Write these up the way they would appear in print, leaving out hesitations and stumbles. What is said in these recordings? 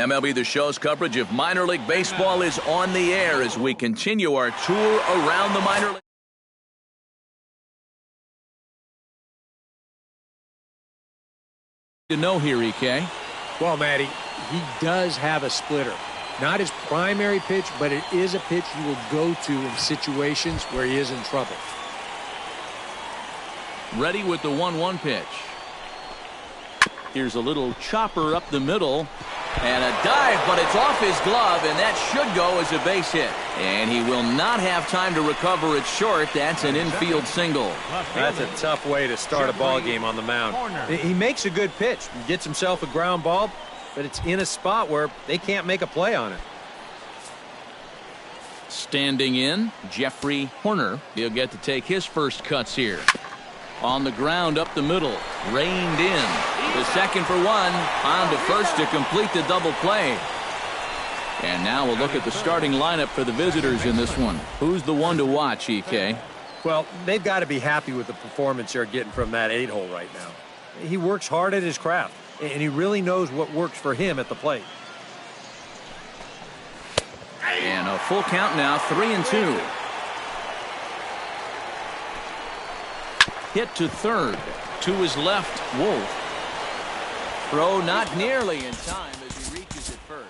MLB The Show's coverage of minor league baseball is on the air as we continue our tour around the minor league. To know here, EK. Well, Matty, he does have a splitter. Not his primary pitch, but it is a pitch you will go to in situations where he is in trouble. Ready with the 1-1 pitch. Here's a little chopper up the middle. And a dive, but it's off his glove, and that should go as a base hit. And he will not have time to recover it short. That's an infield single. That's a tough way to start a ball game on the mound. He makes a good pitch, gets himself a ground ball, but it's in a spot where they can't make a play on it. Standing in, Jeffrey Horner. He'll get to take his first cuts here. On the ground up the middle, reined in. The second for one, on to first to complete the double play. And now we'll look at the starting lineup for the visitors in this one. Who's the one to watch, EK? Well, they've got to be happy with the performance they're getting from that 8-hole right now. He works hard at his craft, and he really knows what works for him at the plate. And a full count now, 3-2. Hit to third. To his left, Wolf. Throw not nearly in time as he reaches it first.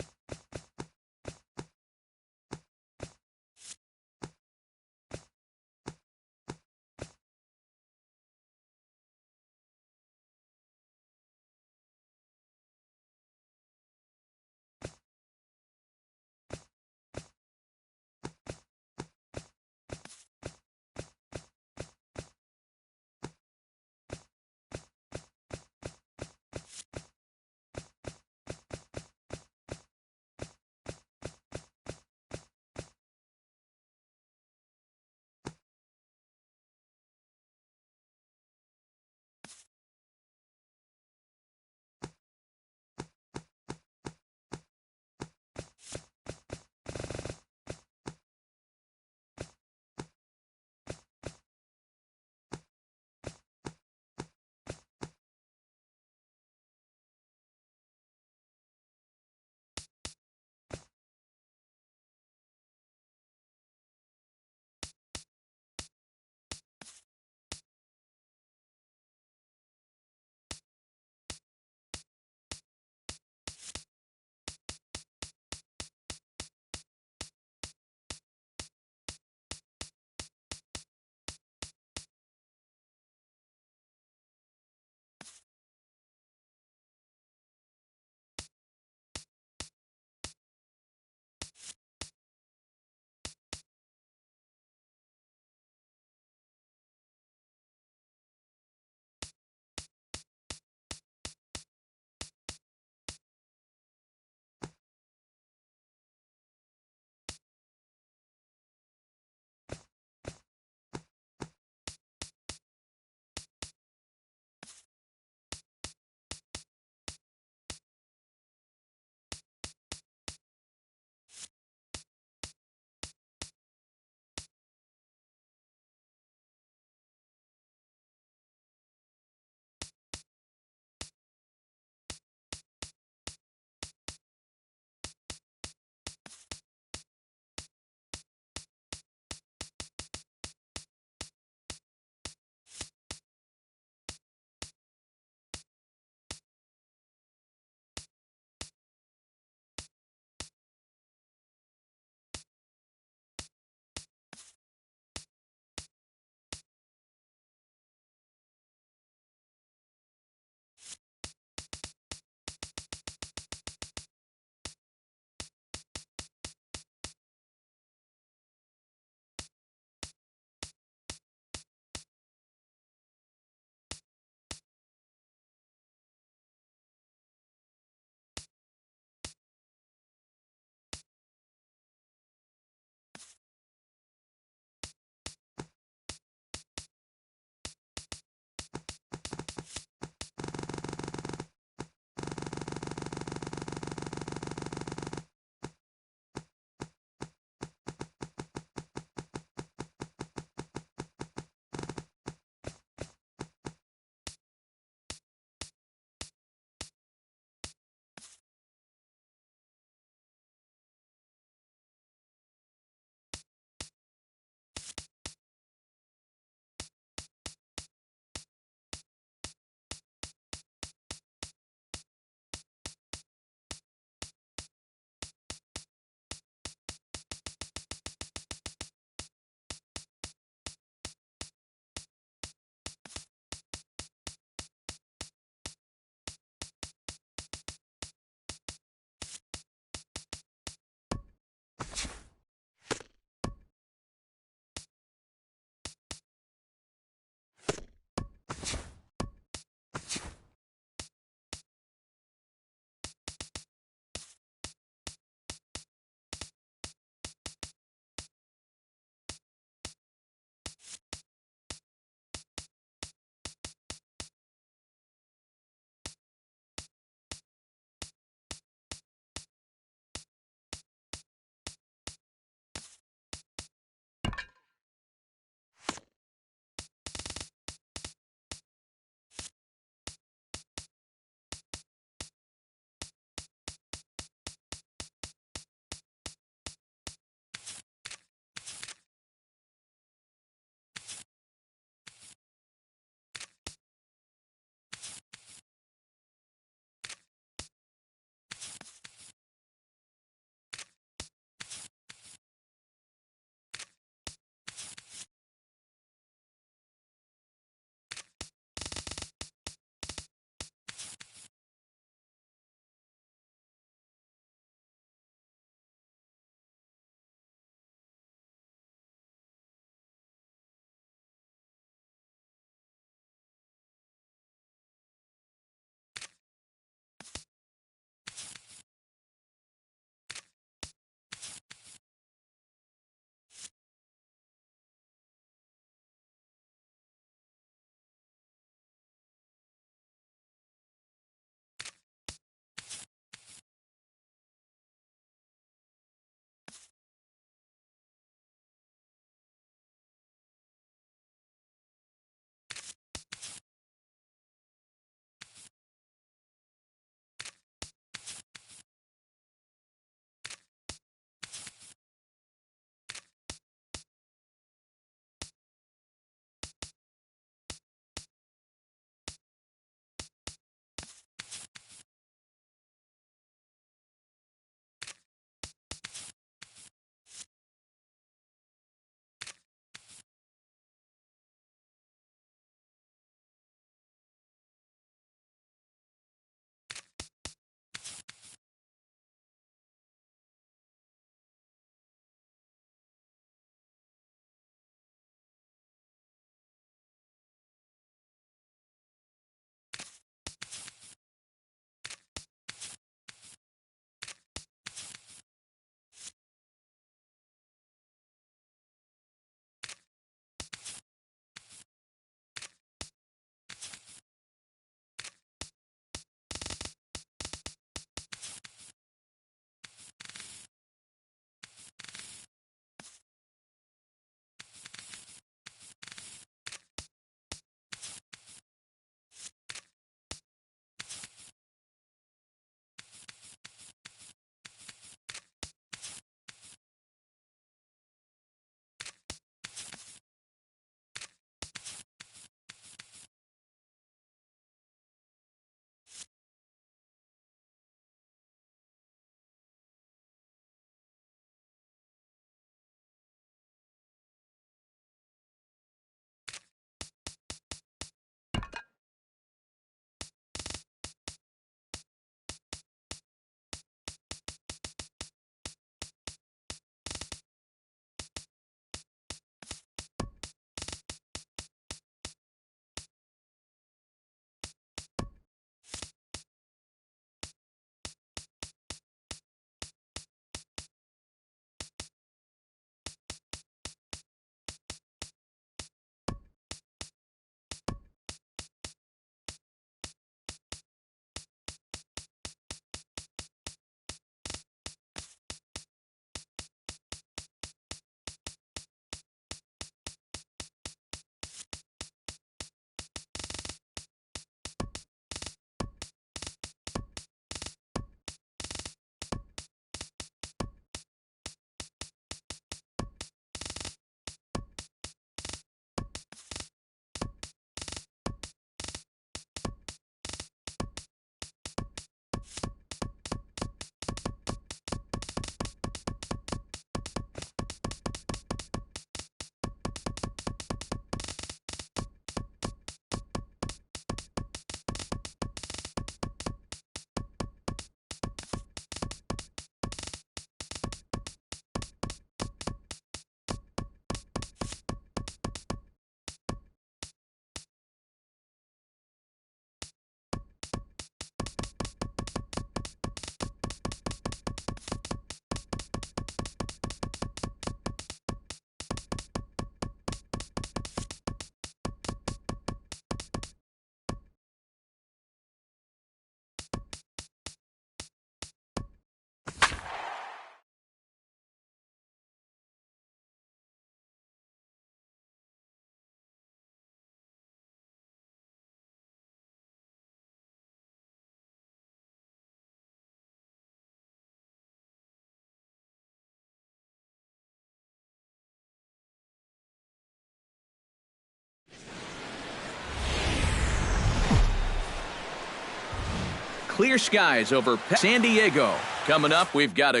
clear skies over San Diego. Coming up, we've got a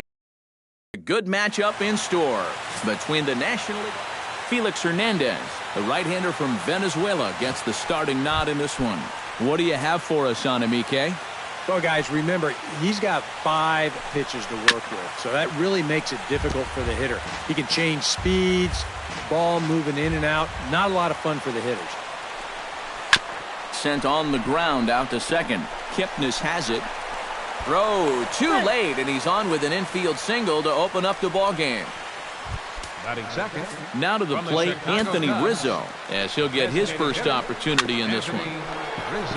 good matchup in store between the National League. Felix Hernandez, the right-hander from Venezuela, gets the starting nod in this one. What do you have for us on him, EK? Well, guys, remember, he's got 5 pitches to work with, so that really makes it difficult for the hitter. He can change speeds, ball moving in and out. Not a lot of fun for the hitters. Sent on the ground out to second. Kipnis has it. Throw too late, and he's on with an infield single to open up the ball game. Second. Now to the plate, Anthony Rizzo, as he'll get his first opportunity in this one.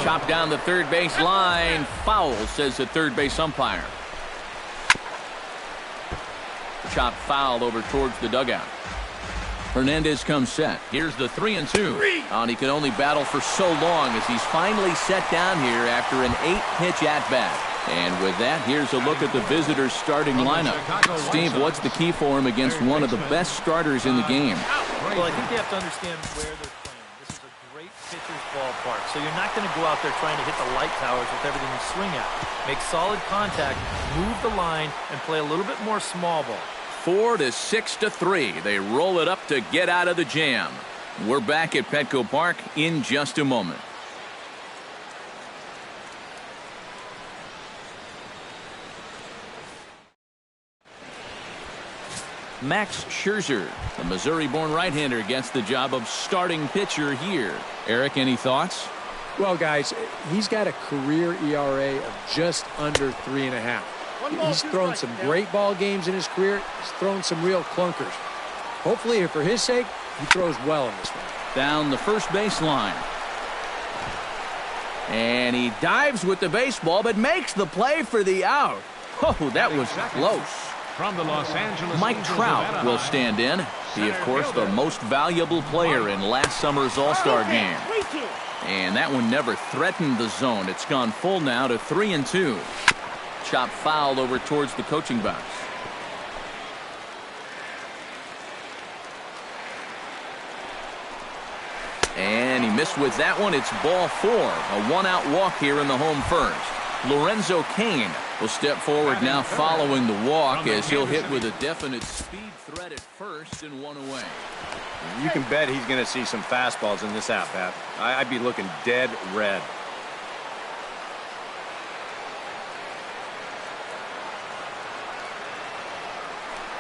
Chopped down the third base line. Foul, says the third base umpire. Chopped foul over towards the dugout. Hernandez comes set. Here's the 3-2. And he could only battle for so long as he's finally set down here after an 8-pitch at-bat. And with that, here's a look at the visitors' starting lineup. Steve, what's the key for him against one of the best starters in the game? Well, I think they have to understand where they're playing. This is a great pitcher's ballpark, so you're not going to go out there trying to hit the light towers with everything you swing at. Make solid contact, move the line, and play a little bit more small ball. 4 to 6 to 3. They roll it up to get out of the jam. We're back at Petco Park in just a moment. Max Scherzer, the Missouri-born right-hander, gets the job of starting pitcher here. Eric, any thoughts? Well, guys, he's got a career ERA of just under 3.5. He's thrown some great ball games in his career. He's thrown some real clunkers. Hopefully, for his sake, he throws well in this one. Down the first baseline. And he dives with the baseball, but makes the play for the out. Oh, that was close. From the Los Angeles Mike Trout will stand in. He, of course, the most valuable player in last summer's All-Star game. And that one never threatened the zone. It's gone full now to 3-2. Chop foul over towards the coaching box. And he missed with that one. It's ball 4. A one-out walk here in the home first. Lorenzo Cain will step forward now following the walk as he'll hit with a definite speed threat at first and one away. You can bet he's going to see some fastballs in this at-bat. I'd be looking dead red.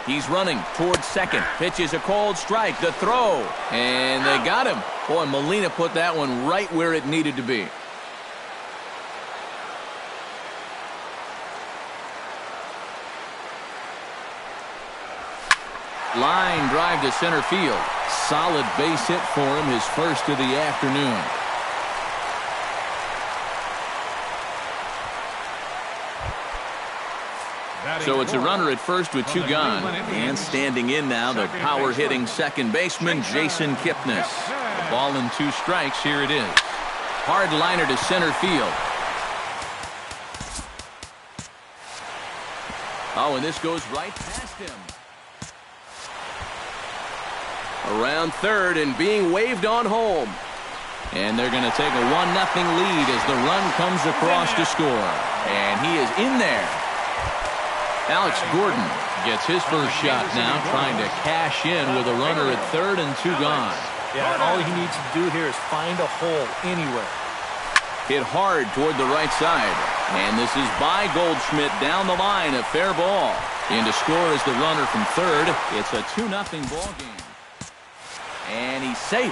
He's running towards second. Pitches a cold strike. The throw. And they got him. Boy, Molina put that one right where it needed to be. Line drive to center field. Solid base hit for him, his first of the afternoon. So it's a runner at first with 2 gone. And standing in now, the power-hitting second baseman, Jason Kipnis. A ball and 2 strikes. Here it is. Hard liner to center field. Oh, and this goes right past him. Around third and being waved on home. And they're going to take a 1-0 lead as the run comes across to score. And he is in there. Alex Gordon gets his first shot now, trying to cash in with a runner at third and 2 gone. Yeah, all he needs to do here is find a hole anywhere. Hit hard toward the right side. And this is by Goldschmidt down the line, a fair ball. In to score is the runner from third. It's a 2-0 ball game. And he's safe.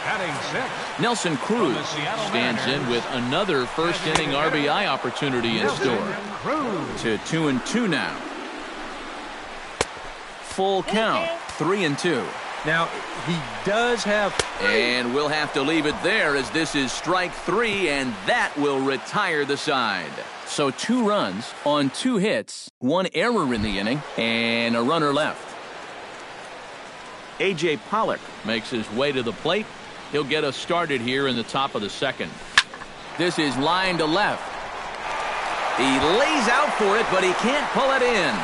Batting 6. Nelson Cruz stands in with another first-inning RBI opportunity in store. To 2-2 now. Full count, 3-2. Now, he does have... And we'll have to leave it there as this is strike 3, and that will retire the side. So 2 runs on 2 hits, 1 error in the inning, and a runner left. A.J. Pollock makes his way to the plate. He'll get us started here in the top of the second. This is line to left. He lays out for it, but he can't pull it in.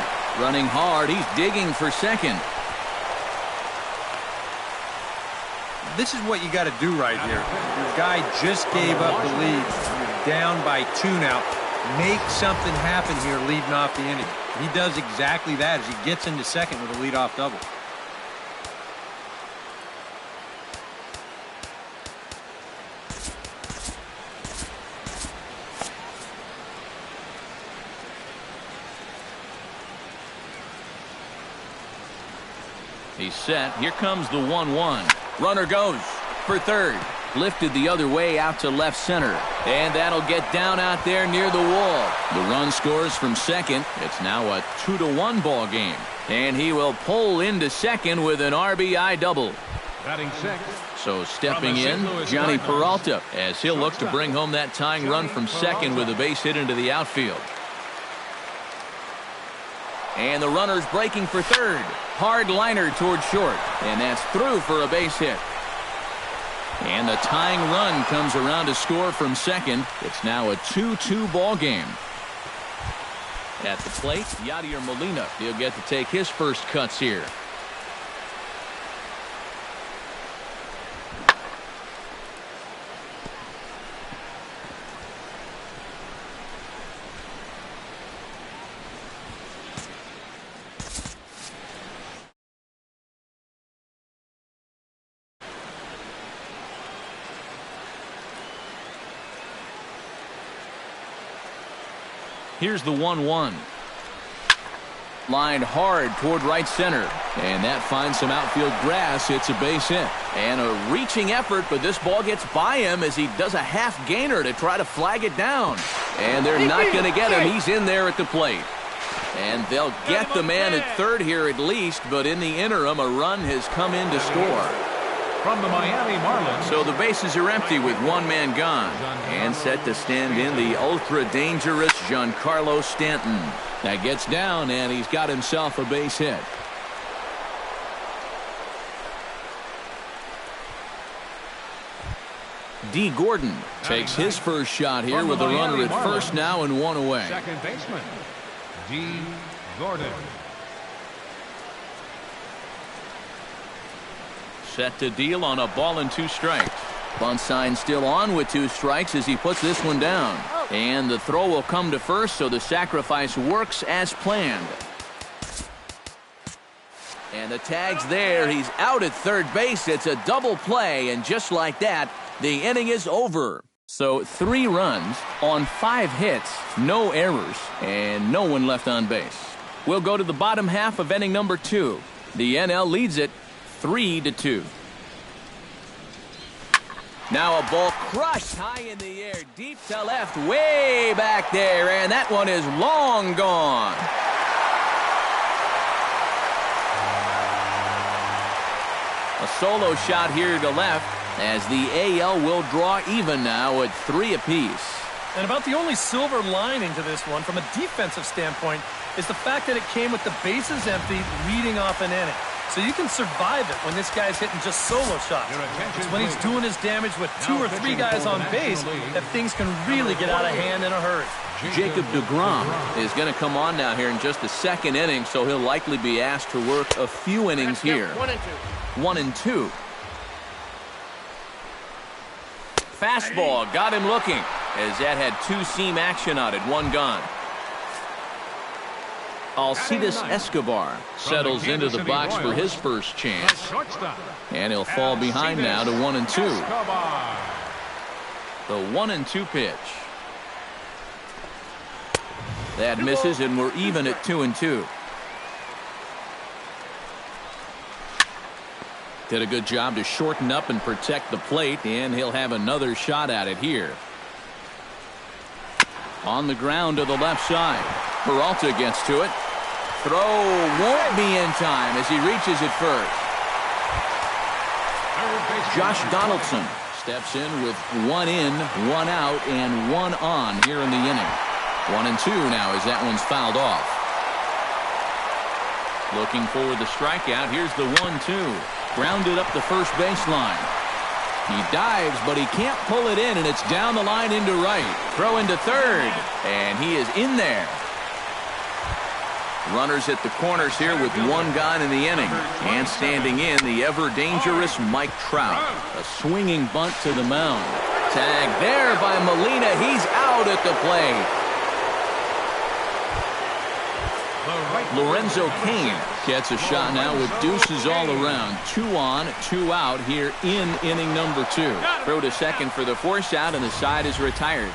Running hard, he's digging for second. this is what you got to do right here. Your guy just gave up the lead. You're down by 2 now. Make something happen here leading off the inning. He does exactly that as he gets into second with a leadoff double. He's set. Here comes the 1-1. Runner goes for third. Lifted the other way out to left center. And that'll get down out there near the wall. The run scores from second. It's now a 2-1 ball game. And he will pull into second with an RBI double. Batting sixth. So stepping in, Johnny Peralta, as he'll look to bring home that tying run from second with a base hit into the outfield. And the runner's breaking for third. Hard liner toward short. And that's through for a base hit. And the tying run comes around to score from second. It's now a 2-2 ball game. At the plate, Yadier Molina. He'll get to take his first cuts here. Here's the 1-1. Lined hard toward right center. And that finds some outfield grass. It's a base hit. And a reaching effort, but this ball gets by him as he does a half gainer to try to flag it down. And they're not going to get him. He's in there at the plate. And they'll get the man at third here at least, but in the interim, a run has come in to score. From the Miami Marlins. So the bases are empty with one man gone. And set to stand in the ultra-dangerous Giancarlo Stanton. That gets down, and he's got himself a base hit. D. Gordon takes his first shot here with a runner at first now and one away. Second baseman, D. Gordon. Set to deal on a ball and 2 strikes. Bunt sign still on with 2 strikes as he puts this one down. And the throw will come to first, so the sacrifice works as planned. And the tag's there. He's out at third base. It's a double play, and just like that, the inning is over. So 3 runs on 5 hits, no errors, and no one left on base. We'll go to the bottom half of inning number 2. The NL leads it 3-2. Now a ball crushed high in the air, deep to left, way back there, and that one is long gone. A solo shot here to left as the AL will draw even now at 3 apiece. And about the only silver lining to this one from a defensive standpoint is the fact that it came with the bases empty leading off an inning. So you can survive it when this guy's hitting just solo shots. It's when he's doing his damage with 2 or 3 guys on base that things can really get out of hand in a hurry. Jacob deGrom is going to come on now here in just the second inning, so he'll likely be asked to work a few innings here. 1 and 2. Fastball got him looking as that had 2-seam action on it. 1 gone. Alcides Escobar settles into the box for his first chance. And he'll fall behind now to 1 and 2. The 1 and 2 pitch. That misses, and we're even at 2 and 2. Did a good job to shorten up and protect the plate, and he'll have another shot at it here. On the ground to the left side. Peralta gets to it. Throw won't be in time as he reaches it first. Josh Donaldson steps in with 1 in, 1 out, and 1 on here in the inning. 1 and 2 now as that one's fouled off. Looking for the strikeout. Here's the 1-2. Grounded up the first baseline. He dives, but he can't pull it in, and it's down the line into right. Throw into third, and he is in there. Runners at the corners here with one gone in the inning. And standing in, the ever-dangerous Mike Trout. A swinging bunt to the mound. Tag there by Molina. He's out at the plate. Lorenzo Cain gets a shot now with deuces all around. 2 on, 2 out here in inning number 2. Throw to second for the force out, and the side is retired.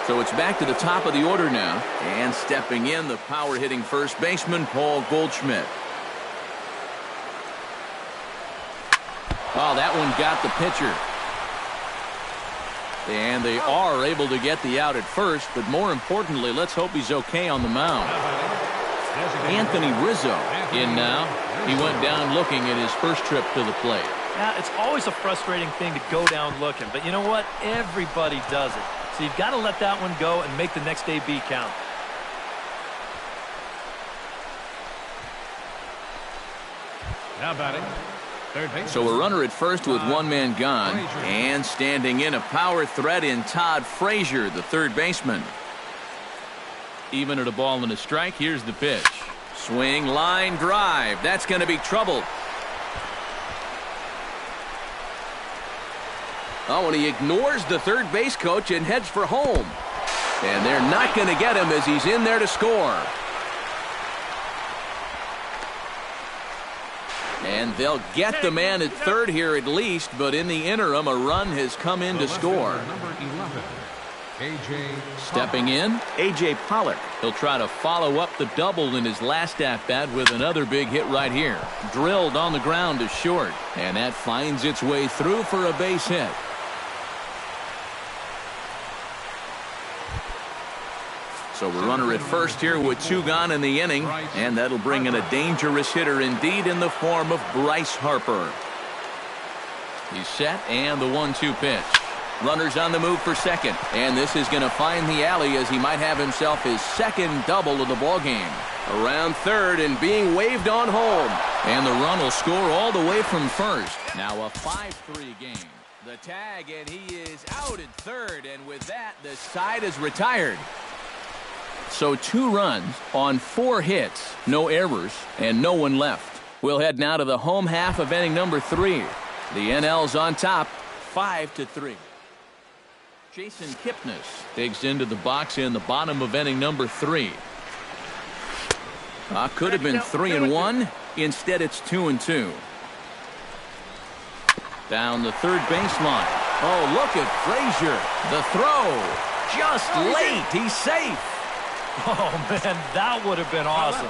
So it's back to the top of the order now. And stepping in, the power-hitting first baseman, Paul Goldschmidt. Oh, that one got the pitcher. And they are able to get the out at first, but more importantly, let's hope he's okay on the mound. Anthony Rizzo in now. He went down looking at his first trip to the plate. Yeah, it's always a frustrating thing to go down looking, but you know what? Everybody does it. So you've got to let that one go and make the next AB count. Now batting, third base. So a runner at first with one man gone. And standing in, a power threat in Todd Frazier, the third baseman. Even at a ball and a strike, here's the pitch. Swing, line, drive. That's going to be trouble. Oh, and he ignores the third base coach and heads for home. And they're not going to get him as he's in there to score. And they'll get the man at third here at least, but in the interim, a run has come in to score. Number 11, A.J. Stepping in, A.J. Pollock. He'll try to follow up the double in his last at-bat with another big hit right here. Drilled on the ground to short, and that finds its way through for a base hit. So a runner at first here with 2 gone in the inning, and that'll bring in a dangerous hitter indeed in the form of Bryce Harper. He's set, and the 1-2 pitch. Runners on the move for second, and this is going to find the alley as he might have himself his second double of the ballgame. Around third and being waved on home, and the run will score all the way from first. Now a 5-3 game. The tag, and he is out at third, and with that, the side is retired. So 2 runs on 4 hits, no errors, and no one left. We'll head now to the home half of inning number 3. The NL's on top, 5-3. Jason Kipnis digs into the box in the bottom of inning number 3. Could have been 3-1. Instead, it's 2-2. Down the third baseline. Oh, look at Frazier. The throw. Just late. He's safe. Oh, man, that would have been awesome.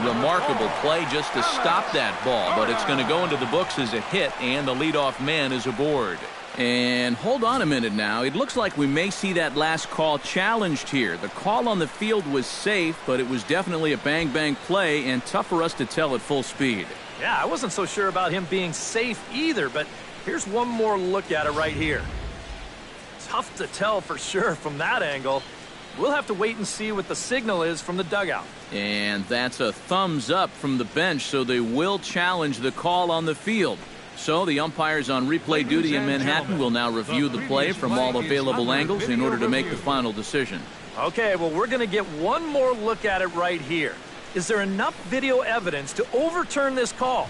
Remarkable play just to stop that ball, but it's going to go into the books as a hit, and the leadoff man is aboard. And hold on a minute now. It looks like we may see that last call challenged here. The call on the field was safe, but it was definitely a bang-bang play and tough for us to tell at full speed. Yeah, I wasn't so sure about him being safe either, but here's one more look at it right here. Tough to tell for sure from that angle. We'll have to wait and see what the signal is from the dugout. And that's a thumbs up from the bench, so they will challenge the call on the field. So the umpires on replay duty in Manhattan will now review the play from all available angles in order to make the final decision. Okay, well, we're going to get one more look at it right here. Is there enough video evidence to overturn this call?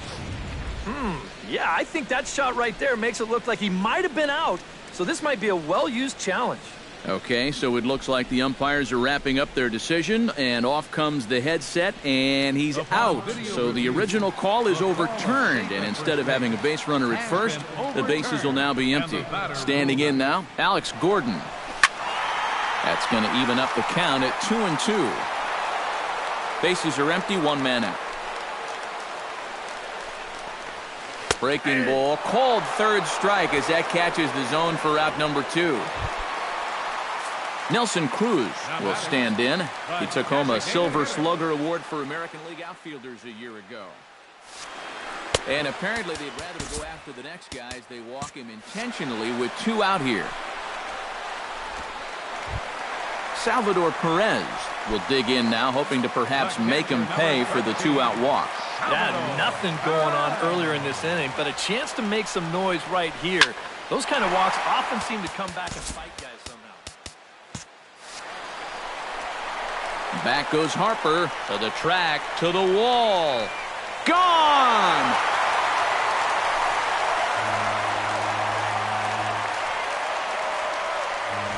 Yeah, I think that shot right there makes it look like he might have been out, so this might be a well-used challenge. Okay, so it looks like the umpires are wrapping up their decision, and off comes the headset, and he's out. So the original call is overturned, and instead of having a base runner at first, the bases will now be empty. Standing in now, Alex Gordon. That's going to even up the count at 2-2. Bases are empty, 1 man out. Breaking ball, called third strike as that catches the zone for out number 2. Nelson Cruz will stand in. He took home a Silver Slugger Award for American League outfielders a year ago. And apparently they'd rather go after the next guy as they walk him intentionally with 2 out here. Salvador Perez will dig in now, hoping to perhaps make him pay for the 2-out walk. Yeah, nothing going on earlier in this inning, but a chance to make some noise right here. Those kind of walks often seem to come back and fight guys somehow. Back goes Harper to the track, to the wall. Gone!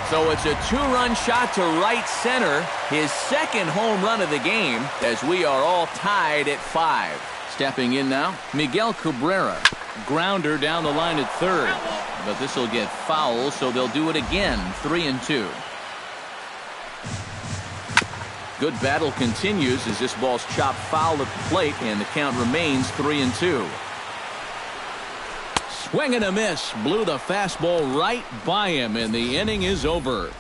So it's a 2-run shot to right center, his second home run of the game, as we are all tied at 5. Stepping in now, Miguel Cabrera. Grounder down the line at third, but this will get foul, so they'll do it again. 3-2. Good battle continues as this ball's chopped foul at the plate, and the count remains 3-2. Swing and a miss. Blew the fastball right by him, and the inning is over.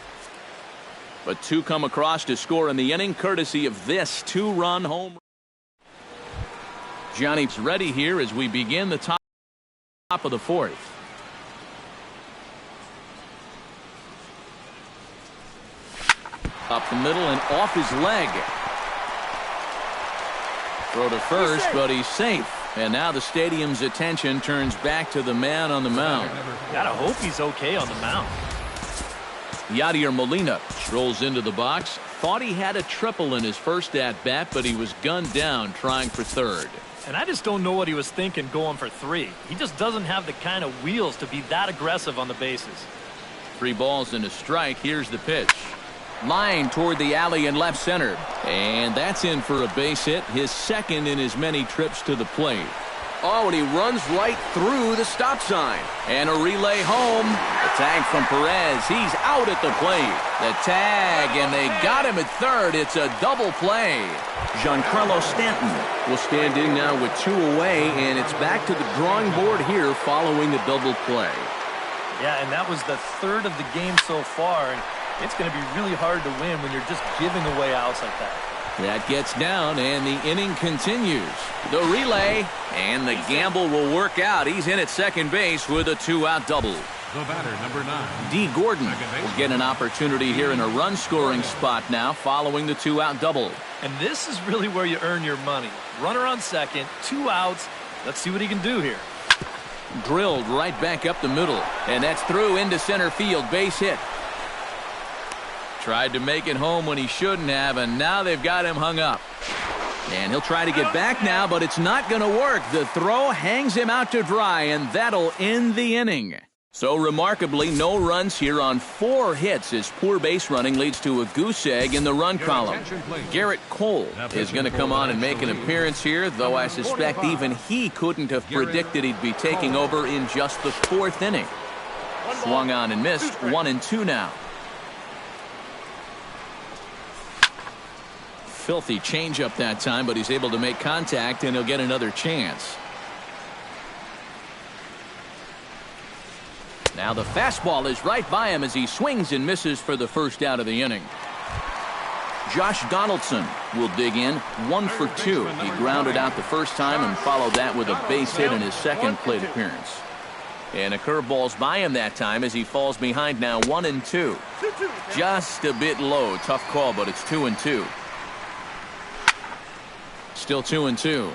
But 2 come across to score in the inning, courtesy of this 2-run home. Johnny's ready here as we begin the top of the 4th. Up the middle and off his leg. Throw to first, but he's safe. And now the stadium's attention turns back to the man on the mound. Gotta hope he's okay on the mound. Yadier Molina strolls into the box. Thought he had a triple in his first at-bat, but he was gunned down trying for third. And I just don't know what he was thinking going for 3. He just doesn't have the kind of wheels to be that aggressive on the bases. 3 balls and a strike. Here's the pitch. Line toward the alley in left center. And that's in for a base hit, his second in his many trips to the plate. Oh, and he runs right through the stop sign. And a relay home. The tag from Perez. He's out at the plate. The tag, and they got him at third. It's a double play. Giancarlo Stanton will stand in now with 2 away, and it's back to the drawing board here following the double play. Yeah, and that was the 3rd of the game so far, and it's going to be really hard to win when you're just giving away outs like that. That gets down, and the inning continues. The relay, and the gamble will work out. He's in at second base with a 2-out double. The batter, number 9. D. Gordon will get an opportunity here in a run-scoring spot now following the 2-out double. And this is really where you earn your money. Runner on second, 2 outs. Let's see what he can do here. Drilled right back up the middle, and that's through into center field. Base hit. Tried to make it home when he shouldn't have, and now they've got him hung up. And he'll try to get back now, but it's not going to work. The throw hangs him out to dry, and that'll end the inning. So remarkably, no runs here on 4 hits as poor base running leads to a goose egg in the run column. Garrett Cole is going to come on and make an appearance here, though I suspect even he couldn't have predicted he'd be taking over in just the 4th inning. Swung on and missed. 1-2 now. Filthy changeup that time, but he's able to make contact, and he'll get another chance. Now the fastball is right by him as he swings and misses for the first out of the inning. Josh Donaldson will dig in. 1 for 2. He grounded out the first time and followed that with a base hit in his second plate appearance. And a curveball's by him that time as he falls behind now 1-2. Just a bit low. Tough call, but it's 2-2. Still 2-2.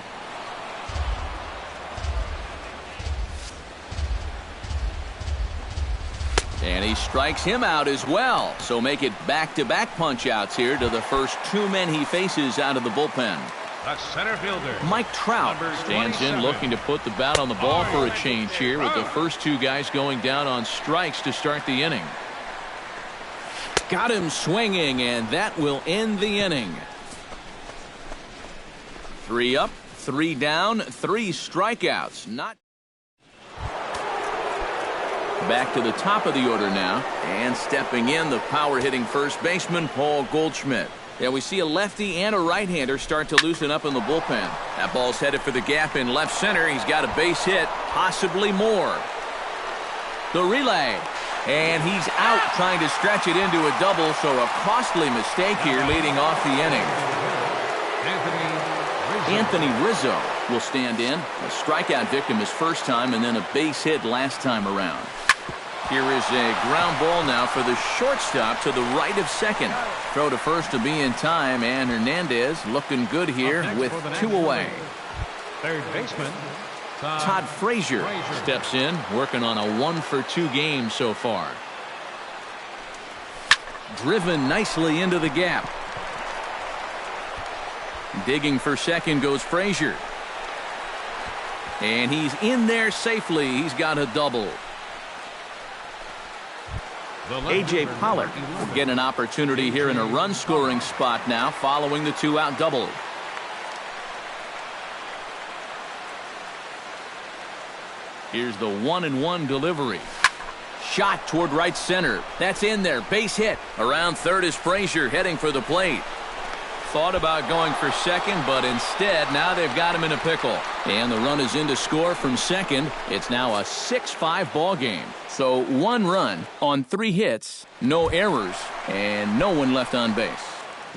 And he strikes him out as well. So make it back-to-back punch-outs here to the first 2 men he faces out of the bullpen. The center fielder, Mike Trout stands in looking to put the bat on the ball for a change here with the first 2 guys going down on strikes to start the inning. Got him swinging, and that will end the inning. 3 up, 3 down, 3 strikeouts. Not back to the top of the order now, and stepping in, the power-hitting first baseman Paul Goldschmidt. Yeah, we see a lefty and a right-hander start to loosen up in the bullpen. That ball's headed for the gap in left center. He's got a base hit, possibly more. The relay, and he's out trying to stretch it into a double, so a costly mistake here leading off the inning. Anthony Rizzo will stand in. A strikeout victim his first time, and then a base hit last time around. Here is a ground ball now for the shortstop to the right of second. Throw to first to be in time, and Hernandez looking good here with 2 away. Third baseman, Todd Frazier steps in, working on a 1 for 2 game so far. Driven nicely into the gap. Digging for second goes Frazier. And he's in there safely. He's got a double. A.J. Pollock will get an opportunity here in a run-scoring spot now following the two-out double. Here's the 1-1 delivery. Shot toward right center. That's in there. Base hit. Around third is Frazier heading for the plate. Thought about going for second, but instead now they've got him in a pickle. And the run is in to score from second. It's now a 6-5 ball game. So 1 run on 3 hits, no errors, and no one left on base.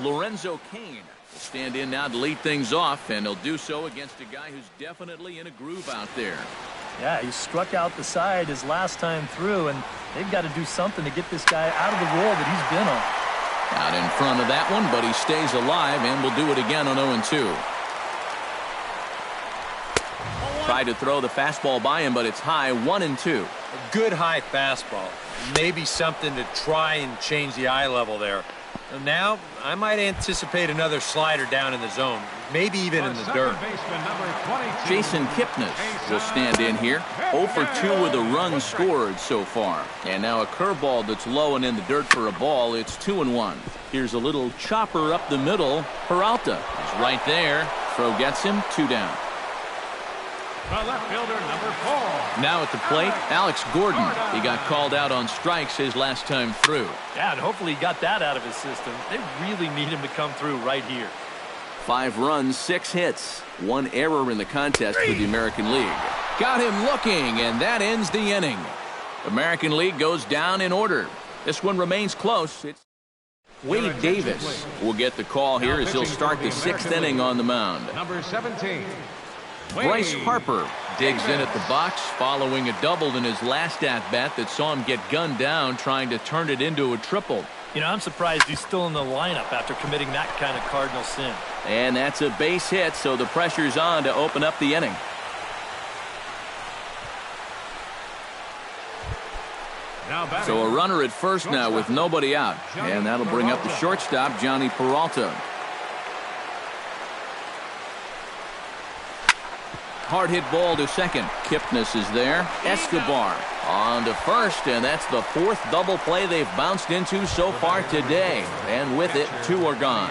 Lorenzo Cain will stand in now to lead things off, and he'll do so against a guy who's definitely in a groove out there. Yeah, he struck out the side his last time through, and they've got to do something to get this guy out of the role that he's been on. Out in front of that one, but he stays alive and will do it again on 0-2. Tried to throw the fastball by him, but it's high, 1-2. A good high fastball. Maybe something to try and change the eye level there. Now, I might anticipate another slider down in the zone, maybe even in the dirt. Jason Kipnis will stand in here. 0 for 2 with a run scored so far. And now a curveball that's low and in the dirt for a ball. It's 2-1. Here's a little chopper up the middle. Peralta is right there. Throw gets him, 2 down. The left fielder, number 4. Now at the plate, Alex Gordon. He got called out on strikes his last time through. Yeah, and hopefully he got that out of his system. They really need him to come through right here. 5 runs, 6 hits, 1 error in the contest for the American League. Got him looking, and that ends the inning. American League goes down in order. This one remains close. It's Wade Davis will get the call here as he'll start the 6th inning on the mound. Number 17. Bryce Harper digs in at the box following a double in his last at-bat that saw him get gunned down trying to turn it into a triple. You know, I'm surprised he's still in the lineup after committing that kind of cardinal sin. And that's a base hit, so the pressure's on to open up the inning. So a runner at first now with nobody out. And that'll bring up the shortstop, Johnny Peralta. Hard hit ball to second. Kipnis is there. Escobar on to first, and that's the 4th double play they've bounced into so far today. And with it, 2 are gone.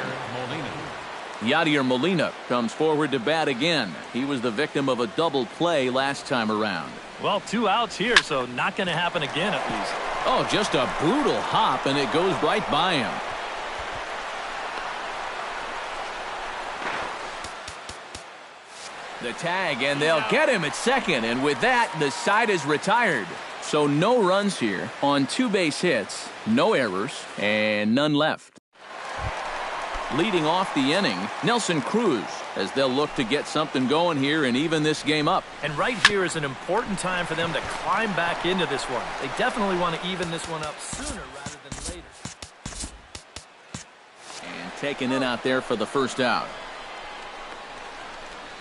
Yadier Molina comes forward to bat again. He was the victim of a double play last time around. Well, 2 outs here, so not going to happen again at least. Oh, just a brutal hop, and it goes right by him. The tag, and they'll get him at second, and with that, the side is retired. So no runs here on 2 base hits, no errors, and none left. Leading off the inning, Nelson Cruz, as they'll look to get something going here and even this game up. And right here is an important time for them to climb back into this one. They definitely want to even this one up sooner rather than later. And taken in out there for the first out.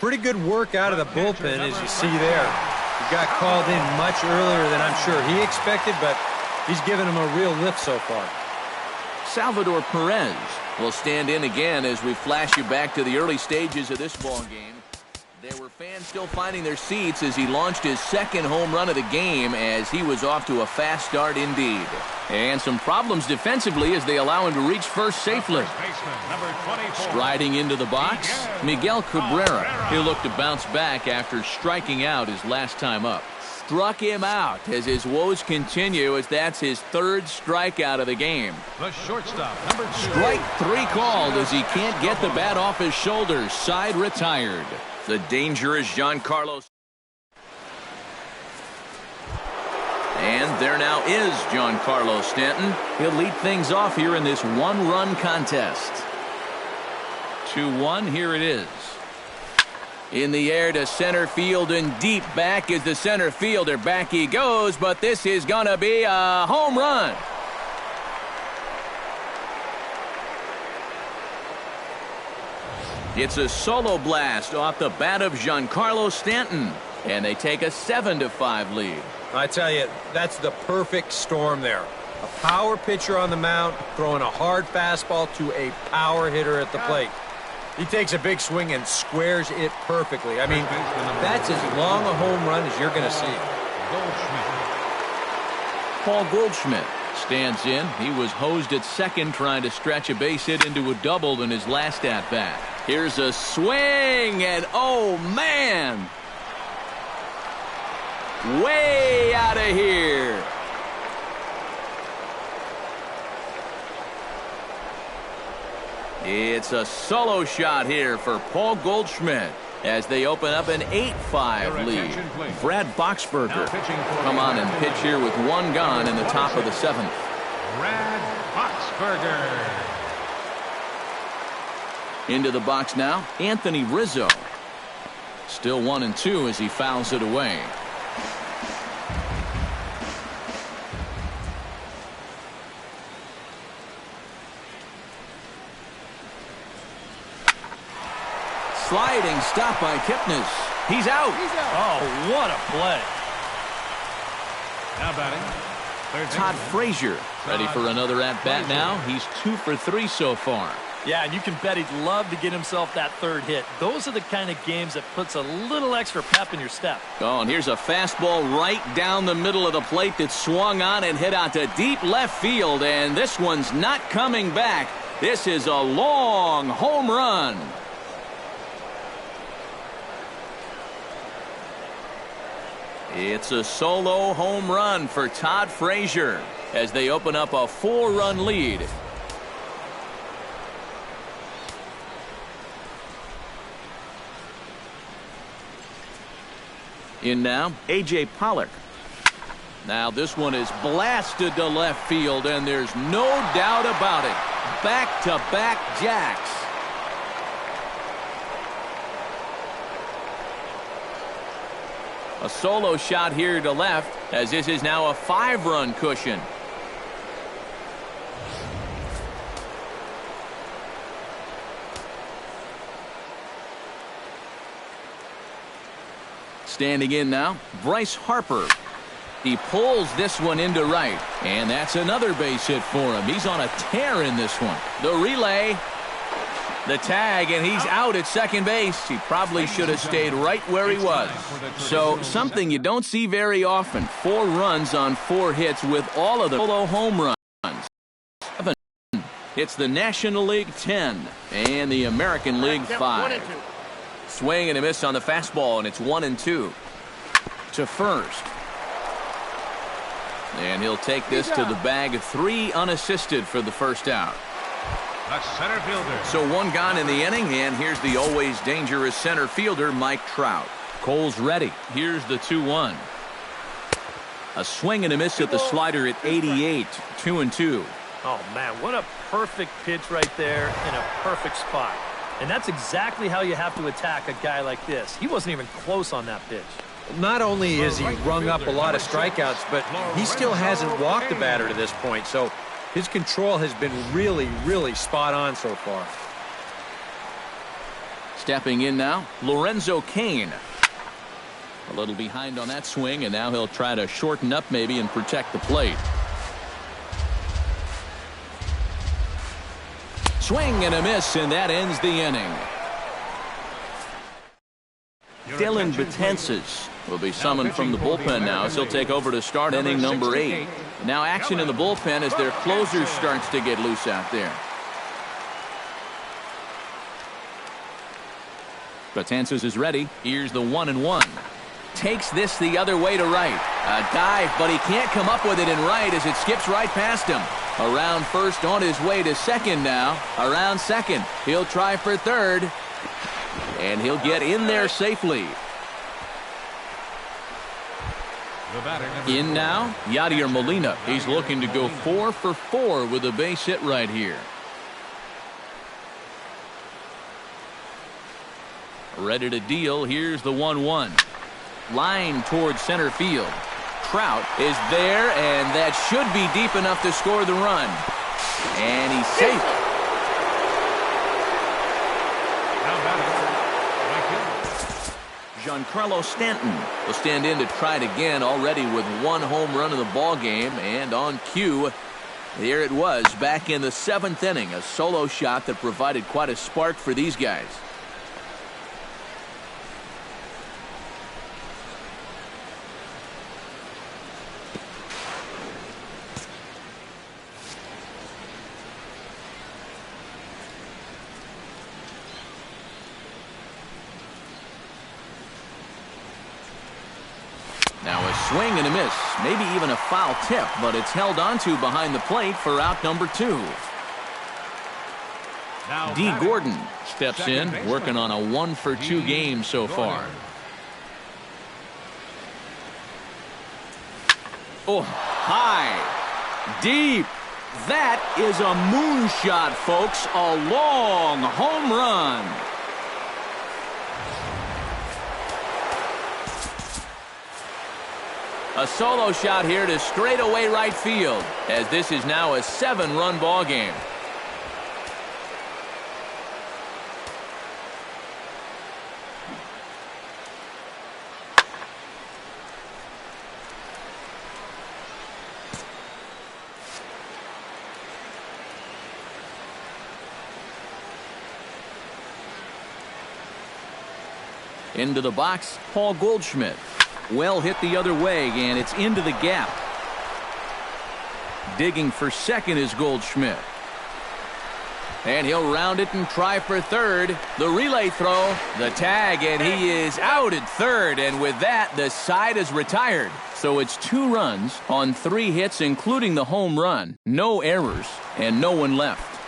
Pretty good work out of the bullpen, as you see there. He got called in much earlier than I'm sure he expected, but he's given him a real lift so far. Salvador Perez will stand in again as we flash you back to the early stages of this ball game. There were fans still finding their seats as he launched his 2nd home run of the game as he was off to a fast start indeed. And some problems defensively as they allow him to reach first safely. Striding into the box, Miguel Cabrera. He'll look to bounce back after striking out his last time up. Struck him out as his woes continue as that's his 3rd strikeout of the game. The shortstop, number 2. Strike 3 called as he can't get the bat off his shoulders. Side retired. The danger is Giancarlo. And there now is Giancarlo Stanton. He'll lead things off here in this 1-run contest. 2-1, here it is. In the air to center field and deep back is the center fielder. Back he goes, but this is going to be a home run. It's a solo blast off the bat of Giancarlo Stanton, and they take a 7-5 lead. I tell you, that's the perfect storm there. A power pitcher on the mound throwing a hard fastball to a power hitter at the plate. He takes a big swing and squares it perfectly. I mean, that's as long a home run as you're going to see. Paul Goldschmidt stands in. He was hosed at second trying to stretch a base hit into a double in his last at-bat. Here's a swing, and oh, man! Way out of here. It's a solo shot here for Paul Goldschmidt as they open up an 8-5 lead. Brad Boxberger come on and pitch here with one gone in the top of the seventh. Brad Boxberger. Into the box now, Anthony Rizzo. Still 1-2 as he fouls it away. Sliding stop by Kipnis. He's out. Oh, what a play. Now batting. Todd Frazier ready for another at-bat now. He's 2 for 3 so far. Yeah, and you can bet he'd love to get himself that third hit. Those are the kind of games that puts a little extra pep in your step. Oh, and here's a fastball right down the middle of the plate that swung on and hit out to deep left field, and this one's not coming back. This is a long home run. It's a solo home run for Todd Frazier as they open up a 4-run lead. In now, A.J. Pollock. Now this one is blasted to left field, and there's no doubt about it. Back-to-back jacks. A solo shot here to left, as this is now a 5-run cushion. Standing in now, Bryce Harper. He pulls this one into right, and that's another base hit for him. He's on a tear in this one. The relay, the tag, and he's out at second base. He probably should have stayed right where he was. So something you don't see very often. 4 runs on 4 hits with all of the solo home runs. 7. It's the National League 10 and the American League 5. Swing and a miss on the fastball, and it's 1-2 to first. And he'll take this to the bag of 3 unassisted for the first out. The center fielder. So 1 gone in the inning, and here's the always dangerous center fielder, Mike Trout. Cole's ready. Here's the 2-1. A swing and a miss at the slider at 88, 2-2. Oh, man, what a perfect pitch right there in a perfect spot. And that's exactly how you have to attack a guy like this. He wasn't even close on that pitch. Not only has he rung up a lot of strikeouts, but he still hasn't walked a batter to this point. So his control has been really, really spot on so far. Stepping in now, Lorenzo Cain. A little behind on that swing, and now he'll try to shorten up maybe and protect the plate. Swing and a miss, and that ends the inning. Dylan Betances will be summoned from the bullpen now as he'll take over to start inning number 8. Now action in the bullpen as their closer starts to get loose out there. Betances is ready. Here's the 1-1. Takes this the other way to right. A dive, but he can't come up with it in right as it skips right past him. Around first, on his way to second now. Around second. He'll try for third. And he'll get in there safely. In now, Yadier Molina. He's looking to go 4 for 4 with a base hit right here. Ready to deal. Here's the 1-1. Line towards center field. Trout is there, and that should be deep enough to score the run. And he's safe. Giancarlo Stanton will stand in to try it again, already with 1 home run in the ball game, and on cue, Here it was back in the 7th inning, a solo shot that provided quite a spark for these guys. Now a swing and a miss, maybe even a foul tip, but it's held onto behind the plate for out number 2. Now D. Gordon steps in, working on a 1-for-2 game so far. Oh, high, deep. That is a moonshot, folks. A long home run. A solo shot here to straightaway right field, as this is now a 7-run ball game. Into the box, Paul Goldschmidt. Well hit the other way, and it's into the gap. Digging for second is Goldschmidt. And he'll round it and try for third. The relay throw, the tag, and he is out at third. And with that, the side is retired. So it's 2 runs on 3 hits, including the home run. No errors, and no one left.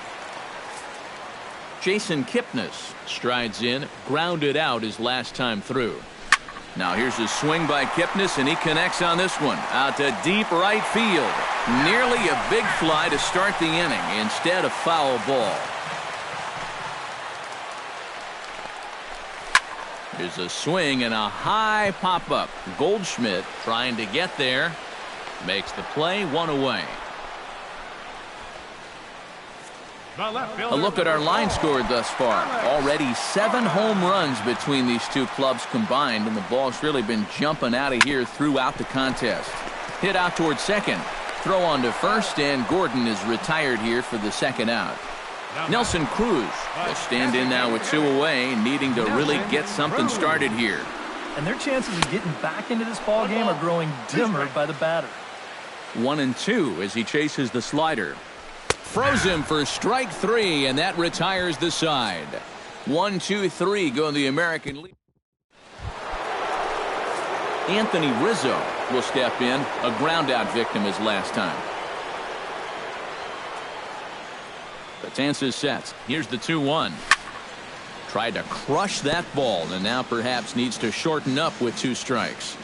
Jason Kipnis strides in, grounded out his last time through. Now here's a swing by Kipnis, and he connects on this one. Out to deep right field. Nearly a big fly to start the inning. Instead, a foul ball. Here's a swing and a high pop-up. Goldschmidt trying to get there. Makes the play, 1 away. A look at our line score thus far. Already 7 home runs between these two clubs combined, and the ball's really been jumping out of here throughout the contest. Hit out towards second. Throw on to first, and Gordon is retired here for the second out. Nelson Cruz will stand in now with 2 away, needing to really get something started here. And their chances of getting back into this ball game are growing dimmer by the batter. 1-2 as he chases the slider. Froze him for strike 3, and that retires the side. 1-2-3 go in the American League. Anthony Rizzo will step in, a ground-out victim his last time. Betances sets. Here's the 2-1. Tried to crush that ball, and now perhaps needs to shorten up with 2 strikes.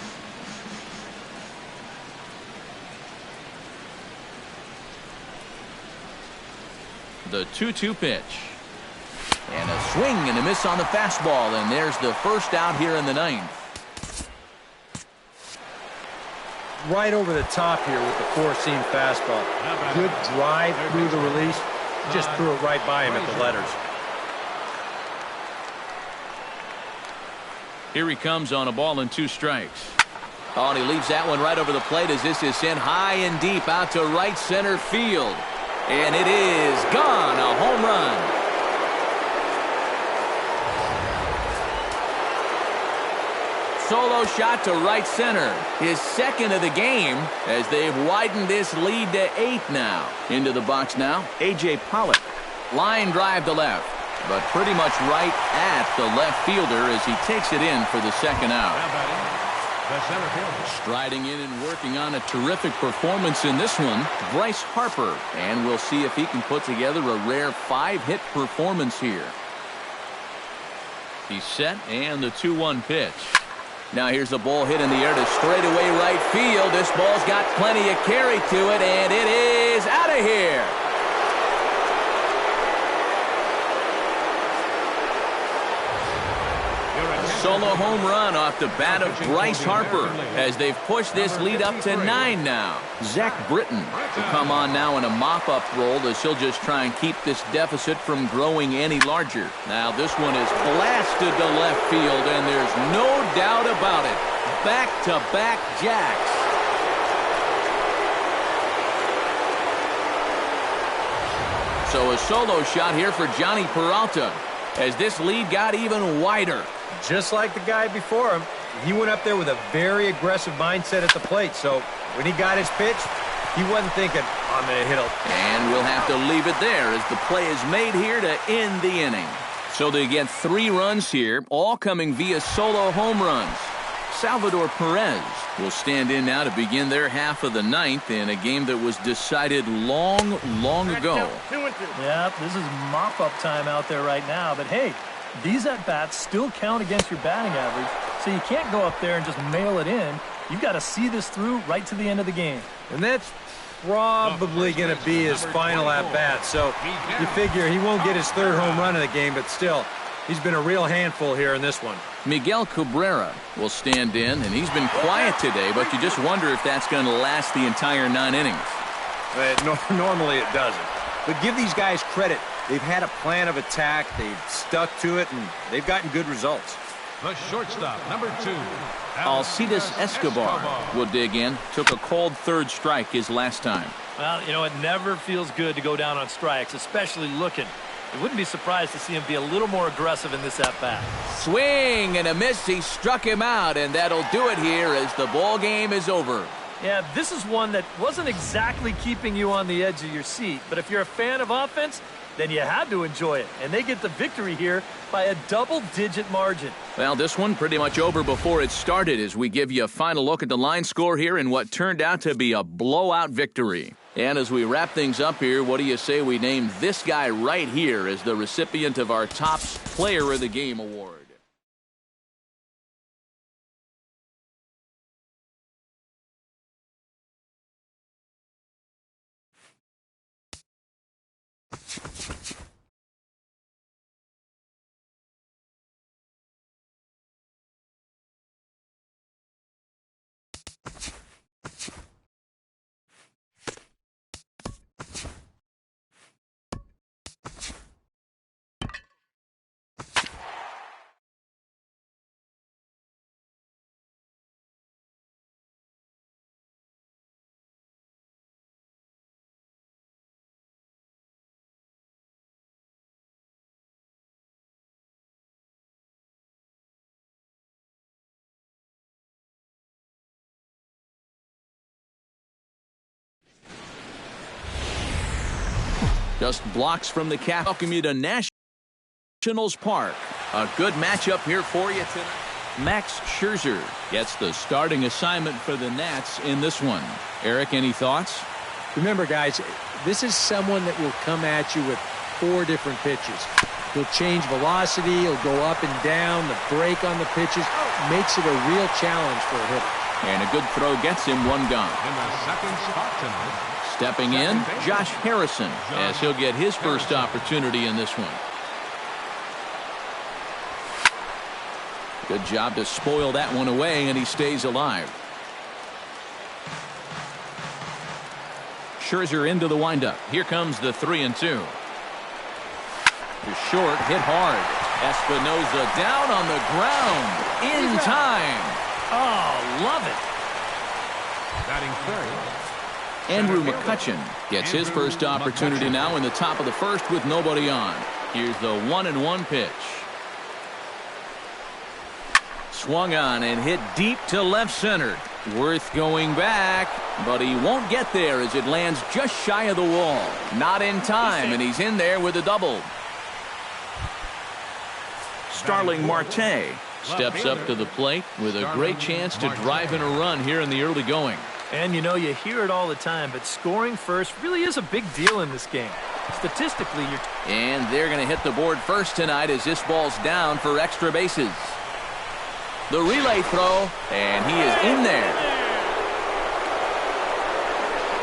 The 2-2 pitch. And a swing and a miss on the fastball, and there's the first out here in the 9th. Right over the top here with the 4-seam fastball. Good drive through the release. Just threw it right by him at the letters. Here he comes on a ball and 2 strikes. Oh, and he leaves that one right over the plate as this is sent high and deep out to right center field. And it is gone, a home run. Solo shot to right center. His second of the game as they've widened this lead to 8 now. Into the box now, A.J. Pollock. Line drive to left, but pretty much right at the left fielder as he takes it in for the second out. Striding in and working on a terrific performance in this one, Bryce Harper. And we'll see if he can put together a rare 5-hit performance here. He's set, and the 2-1 pitch. Now here's a ball hit in the air to straightaway right field. This ball's got plenty of carry to it, and it is out of here. Solo home run off the bat of Bryce Harper as they've pushed this lead up to 9 now. Zach Britton will come on now in a mop-up role as he'll just try and keep this deficit from growing any larger. Now this one is blasted to left field, and there's no doubt about it. Back-to-back jacks. So a solo shot here for Johnny Peralta as this lead got even wider. Just like the guy before him, he went up there with a very aggressive mindset at the plate. So when he got his pitch, he wasn't thinking, I'm going to hit it. And we'll have to leave it there as the play is made here to end the inning. So they get 3 runs here, all coming via solo home runs. Salvador Perez will stand in now to begin their half of the 9th in a game that was decided long ago. Yeah, this is mop-up time out there right now. But, hey, these at-bats still count against your batting average, so you can't go up there and just mail it in. You've got to see this through right to the end of the game. And that's probably going to be his final at-bat. So you figure he won't get his 3rd home run of the game, but still, he's been a real handful here in this one. Miguel Cabrera will stand in, and he's been quiet today, but you just wonder if that's going to last the entire 9 innings. Normally it doesn't. But give these guys credit. They've had a plan of attack, they've stuck to it, and they've gotten good results. The shortstop, number 2. Alcides Escobar will dig in. Took a called 3rd strike his last time. Well, you know, it never feels good to go down on strikes, especially looking. I wouldn't be surprised to see him be a little more aggressive in this at-bat. Swing and a miss. He struck him out, and that'll do it here as the ball game is over. Yeah, this is one that wasn't exactly keeping you on the edge of your seat. But if you're a fan of offense, then you had to enjoy it. And they get the victory here by a double-digit margin. Well, this one pretty much over before it started as we give you a final look at the line score here in what turned out to be a blowout victory. And as we wrap things up here, what do you say we name this guy right here as the recipient of our top player of the game award? Just blocks from the cap. Welcome you to Nationals Park. A good matchup here for you tonight. Max Scherzer gets the starting assignment for the Nats in this one. Eric, any thoughts? Remember, guys, this is someone that will come at you with 4 different pitches. He'll change velocity. He'll go up and down. The break on the pitches makes it a real challenge for a hitter. And a good throw gets him 1 gone. In the 2nd spot tonight. Stepping in, Josh Harrison, as he'll get his first opportunity in this one. Good job to spoil that one away, and he stays alive. Scherzer into the windup. Here comes the 3-2. To short, hit hard. Espinosa down on the ground. In time. Oh, love it. Batting 3rd. Andrew McCutchen gets his first opportunity now in the top of the 1st with nobody on. Here's the 1-1 pitch. Swung on and hit deep to left center. Worth going back, but he won't get there as it lands just shy of the wall. Not in time, and he's in there with a double. Starling Marte steps up to the plate with a great chance to drive in a run here in the early going. And, you know, you hear it all the time, but scoring first really is a big deal in this game. Statistically, you're... And they're going to hit the board first tonight as this ball's down for extra bases. The relay throw, and he is in there.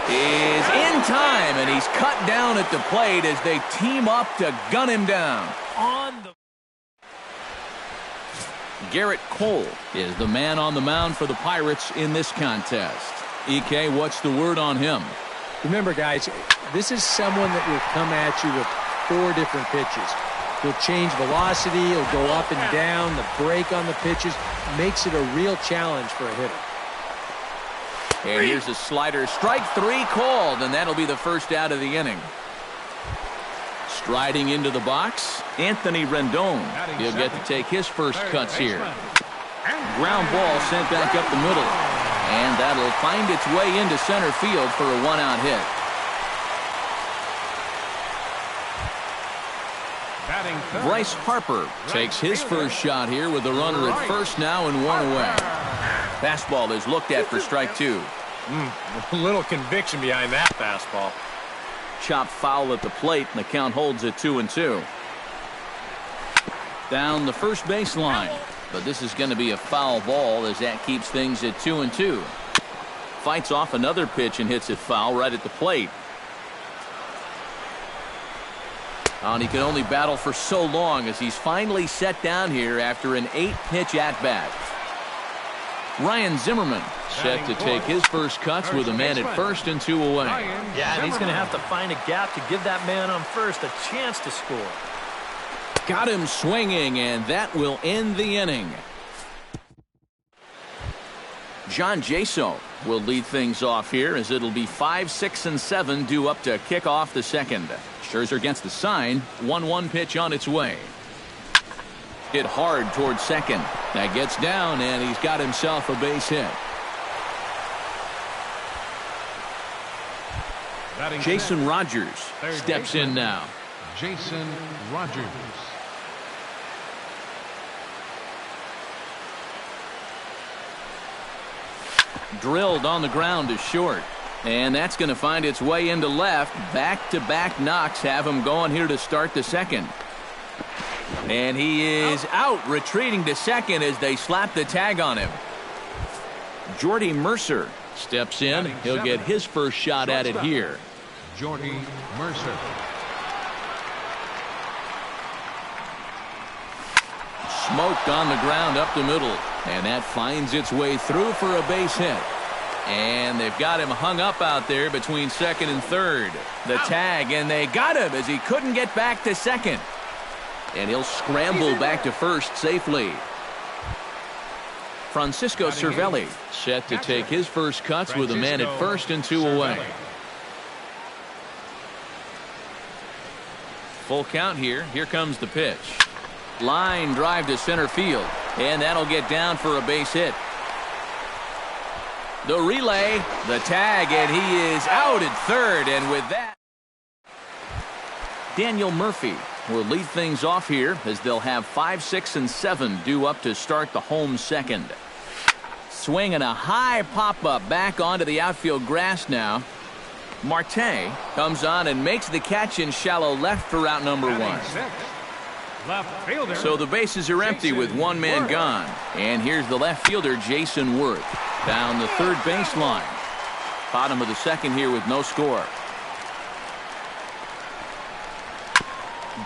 Is in time, and he's cut down at the plate as they team up to gun him down. On the... Garrett Cole is the man on the mound for the Pirates in this contest. EK, what's the word on him? Remember, guys, this is someone that will come at you with 4 different pitches. He'll change velocity. He'll go up and down. The break on the pitches makes it a real challenge for a hitter. And here's a slider. Strike 3 called, and that'll be the first out of the inning. Striding into the box, Anthony Rendon. He'll get to take his first cuts here. Ground ball sent back up the middle. And that'll find its way into center field for a one-out hit. Bryce Harper takes his first shot here with a runner at first now and one away. Fastball is looked at for strike two. A little conviction behind that fastball. Chop foul at the plate, and the count holds at 2-2. Down the first baseline, but this is going to be a foul ball as that keeps things at 2-2. Fights off another pitch and hits it foul right at the plate. And he can only battle for so long as he's finally set down here after an 8-pitch at-bat. Ryan Zimmerman set to take his first cuts with a man at first and two away. Yeah, and he's going to have to find a gap to give that man on first a chance to score. Got him swinging, and that will end the inning. John Jaso will lead things off here as it'll be 5, 6, and 7 due up to kick off the second. Scherzer against the sign. 1-1 pitch on its way. Hit hard towards second. That gets down, and he's got himself a base hit. Jason Rogers steps in now. Jason Rogers. Drilled on the ground to short. And that's going to find its way into left. Back-to-back knocks have him going here to start the second. And he is out, retreating to second as they slap the tag on him. Jordy Mercer steps in. He'll get his first shot at it here. Jordy Mercer. Smoked on the ground up the middle. And that finds its way through for a base hit. And they've got him hung up out there between second and third. The tag, and they got him as he couldn't get back to second. And he'll scramble back to first safely. Francisco Cervelli set to take his first cuts with a man at first and two away. Full count here. Here comes the pitch. Line drive to center field. And that'll get down for a base hit. The relay, the tag, and he is out at third. And with that, Daniel Murphy will lead things off here as they'll have 5, 6, and 7 due up to start the home second. Swinging a high pop-up back onto the outfield grass now. Marte comes on and makes the catch in shallow left for out number one. So the bases are empty with one man gone. And here's the left fielder, Jason Worth, down the third baseline. Bottom of the second here with no score.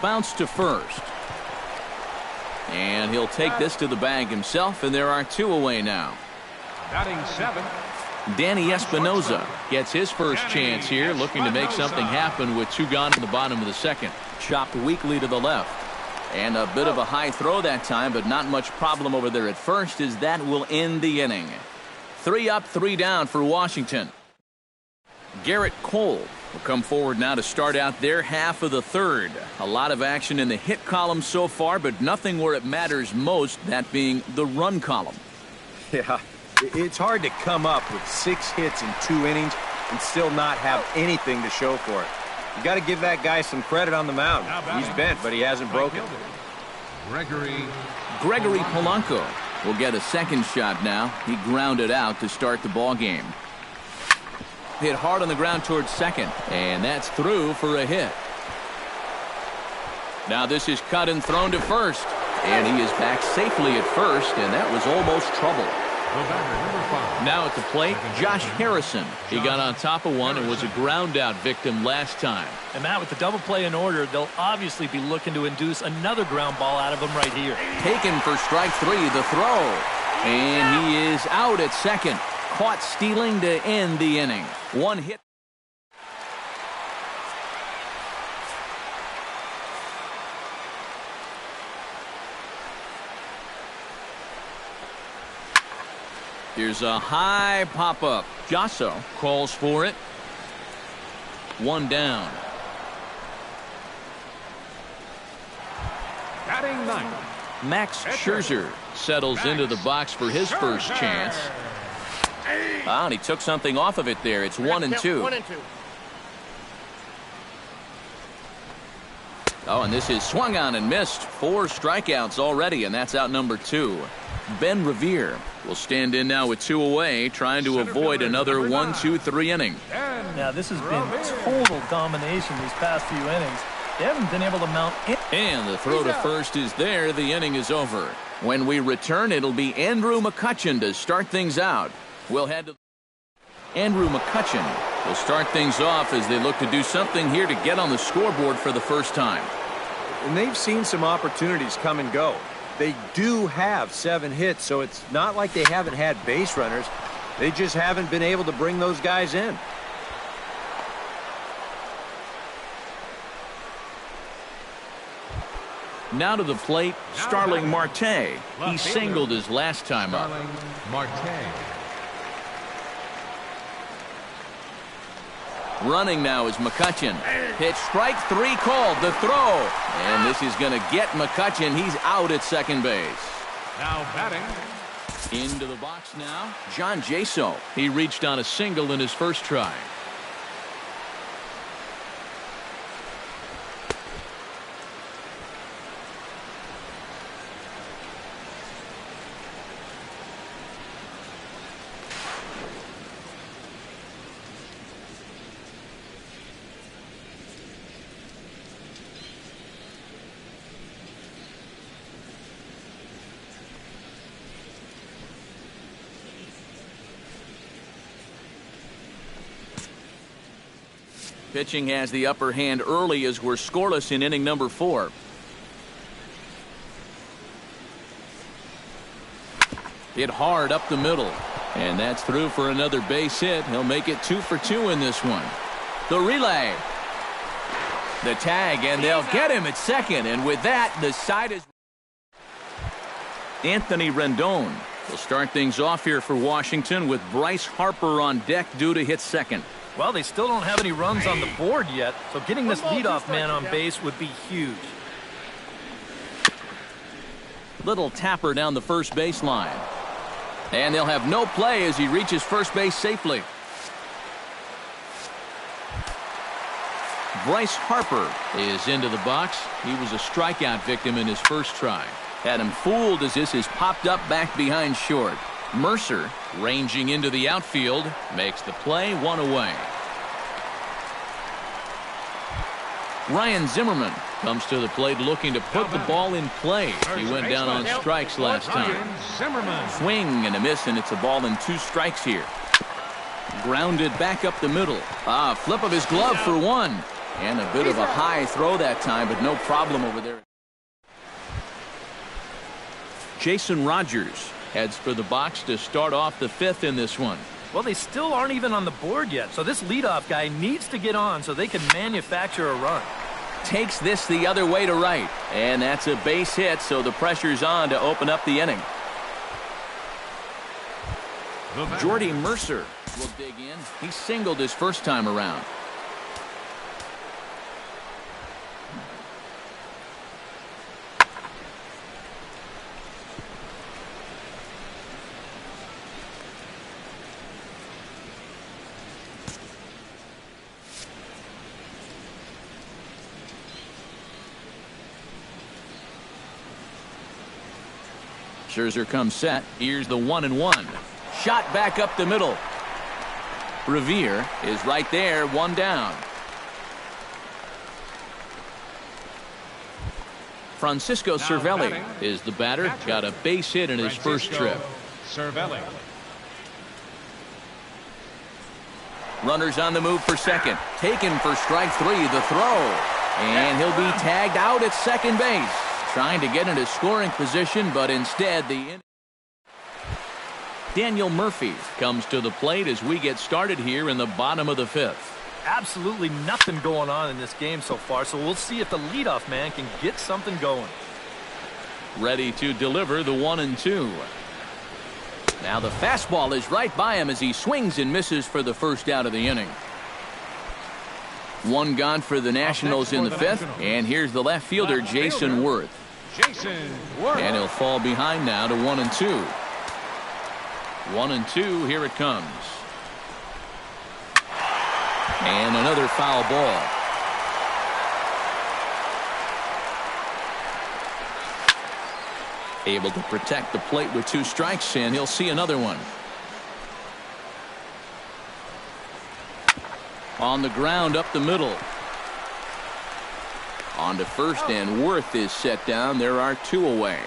Bounce to first. And he'll take this to the bag himself, and there are two away now. Batting 7. Danny Espinoza gets his first chance here, looking to make something happen with two gone in the bottom of the second. Chopped weakly to the left. And a bit of a high throw that time, but not much problem over there at first, as that will end the inning. 3 up, 3 down for Washington. Garrett Cole will come forward now to start out their half of the third. A lot of action in the hit column so far, but nothing where it matters most, that being the run column. Yeah, it's hard to come up with 6 hits in 2 innings and still not have anything to show for it. You got to give that guy some credit on the mound. He's bent, but he hasn't broken. Gregory Polanco will get a second shot now. He grounded out to start the ball game. Hit hard on the ground towards second, and that's through for a hit. Now this is cut and thrown to first, and he is back safely at first, and that was almost trouble. Now at the plate, Josh Harrison. He got on top of one and was a ground out victim last time. And Matt, with the double play in order, they'll obviously be looking to induce another ground ball out of him right here. Taken for strike 3, the throw. And he is out at second. Caught stealing to end the inning. One hit. Here's a high pop-up. Jaso calls for it. 1 down. Batting ninth. Max Scherzer settles into the box for his first chance. And he took something off of it there. It's 1-2. 1-2. Oh, and this is swung on and missed. 4 strikeouts already, and that's out number 2. Ben Revere will stand in now with 2 away, trying to avoid another 1-2-3 inning. Now, this has been total domination these past few innings. They haven't been able to mount it. And the throw to first is there. The inning is over. When we return, it'll be Andrew McCutchen to start things out. We'll head to Andrew McCutchen will start things off as they look to do something here to get on the scoreboard for the first time. And they've seen some opportunities come and go. They do have 7 hits, so it's not like they haven't had base runners. They just haven't been able to bring those guys in. Now to the plate, Starling Marte. He singled his last time up. Marte. Running now is McCutchen. Pitch strike 3 called. The throw. And this is going to get McCutchen. He's out at second base. Now batting. Into the box now, John Jaso. He reached on a single in his first try. Pitching has the upper hand early as we're scoreless in inning number 4. Hit hard up the middle. And that's through for another base hit. He'll make it 2 for 2 in this one. The relay. The tag, and they'll get him at second. And with that, the side is Anthony Rendon will start things off here for Washington with Bryce Harper on deck due to hit second. Well, they still don't have any runs on the board yet, so getting this leadoff man on base would be huge. Little tapper down the first baseline. And they'll have no play as he reaches first base safely. Bryce Harper is into the box. He was a strikeout victim in his first try. Had him fooled as this is popped up back behind short. Mercer, ranging into the outfield, makes the play, 1 away. Ryan Zimmerman comes to the plate looking to put the ball in play. He went down on strikes last time. Swing and a miss, and it's a ball and 2 strikes here. Grounded back up the middle. Flip of his glove for 1. And a bit of a high throw that time, but no problem over there. Jason Rogers heads for the box to start off the 5th in this one. Well, they still aren't even on the board yet, so this leadoff guy needs to get on so they can manufacture a run. Takes this the other way to right, and that's a base hit, so the pressure's on to open up the inning. Jordy Mercer will dig in. He singled his first time around. Scherzer comes set. Here's the 1-1. Shot back up the middle. Revere is right there, 1 down. Francisco Cervelli is the batter. Got a base hit in his first trip. Cervelli. Runners on the move for second. Taken for strike 3. The throw. And he'll be tagged out at second base. Trying to get into scoring position, but instead Daniel Murphy comes to the plate as we get started here in the bottom of the 5th. Absolutely nothing going on in this game so far, so we'll see if the leadoff man can get something going. Ready to deliver the 1-2. Now the fastball is right by him as he swings and misses for the first out of the inning. 1 gone for the Nationals in the 5th, and here's the left fielder, Jason Worth. Jason Worth. And he'll fall behind now to 1-2. 1-2, here it comes. And another foul ball. Able to protect the plate with 2 strikes, and he'll see another one. On the ground up the middle. On to first, and Worth is set down. There are 2 away.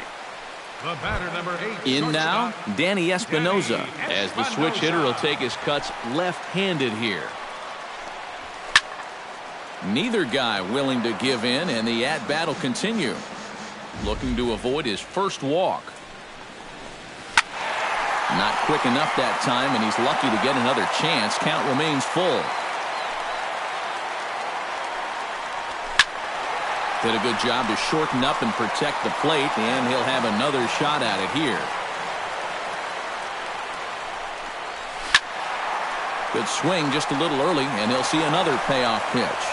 The batter, number 8. In now, Danny Espinosa, as the switch hitter will take his cuts left-handed here. Neither guy willing to give in, and the at-bat will continue. Looking to avoid his first walk. Not quick enough that time, and he's lucky to get another chance. Count remains full. Did a good job to shorten up and protect the plate, and he'll have another shot at it here. Good swing just a little early, and he'll see another payoff pitch.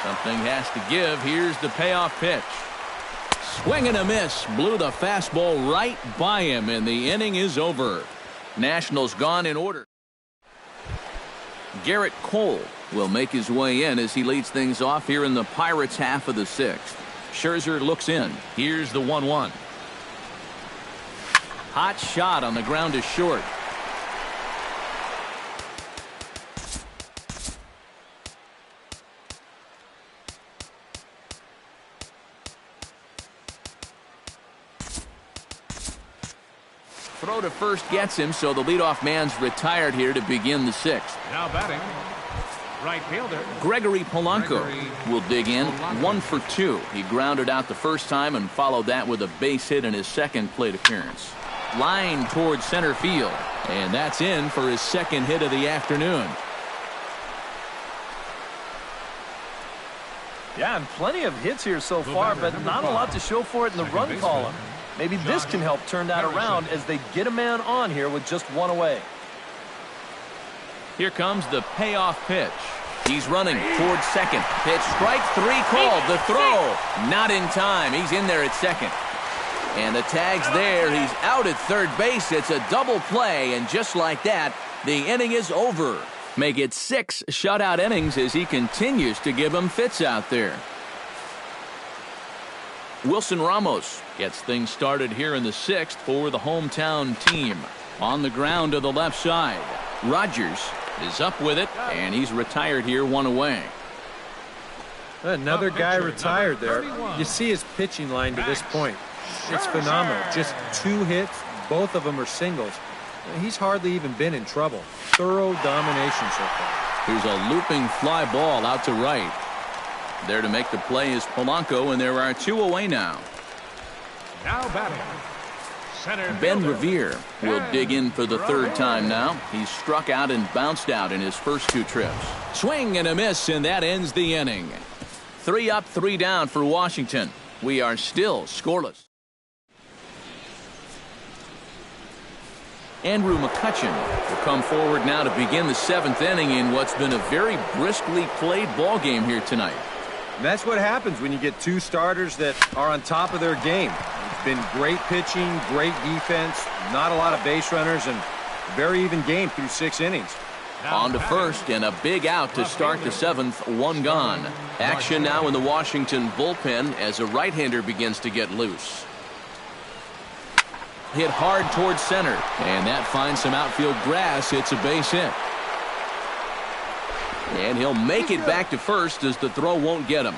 Something has to give. Here's the payoff pitch. Swing and a miss. Blew the fastball right by him, and the inning is over. Nationals gone in order. Garrett Cole will make his way in as he leads things off here in the Pirates' half of the 6th. Scherzer looks in. Here's the 1-1. Hot shot on the ground to short. Throw to first gets him, so the leadoff man's retired here to begin the 6th. Now batting, right fielder Gregory Polanco will dig in. 1 for 2. He grounded out the first time and followed that with a base hit in his second plate appearance. Line towards center field, and that's in for his second hit of the afternoon. Yeah, and plenty of hits here so far, but not a lot to show for it in the run column. Maybe this can help turn that around as they get a man on here with just 1 away. Here comes the payoff pitch. He's running towards second. Pitch strike 3 called. The throw not in time. He's in there at second. And the tag's there. He's out at third base. It's a double play, and just like that, the inning is over. Make it 6 shutout innings as he continues to give them fits out there. Wilson Ramos gets things started here in the 6th for the hometown team. On the ground to the left side. Rogers is up with it, and he's retired here 1 away. Another guy retired there. You see his pitching line to this point. It's phenomenal. Just 2 hits. Both of them are singles. He's hardly even been in trouble. Thorough domination so far. Here's a looping fly ball out to right. There to make the play is Polanco, and there are 2 away now. Now batting, center Ben fielder Revere will dig in for the 3rd time now. He's struck out and bounced out in his first 2 trips. Swing and a miss, and that ends the inning. 3 up, 3 down for Washington. We are still scoreless. Andrew McCutchen will come forward now to begin the 7th inning in what's been a very briskly played ball game here tonight. And that's what happens when you get 2 starters that are on top of their game. It's been great pitching, great defense, not a lot of base runners, and very even game through 6 innings. On to first, and a big out to start the 7th, 1 gone. Action now in the Washington bullpen as a right-hander begins to get loose. Hit hard towards center, and that finds some outfield grass. It's a base hit. And he'll make it back to first as the throw won't get him.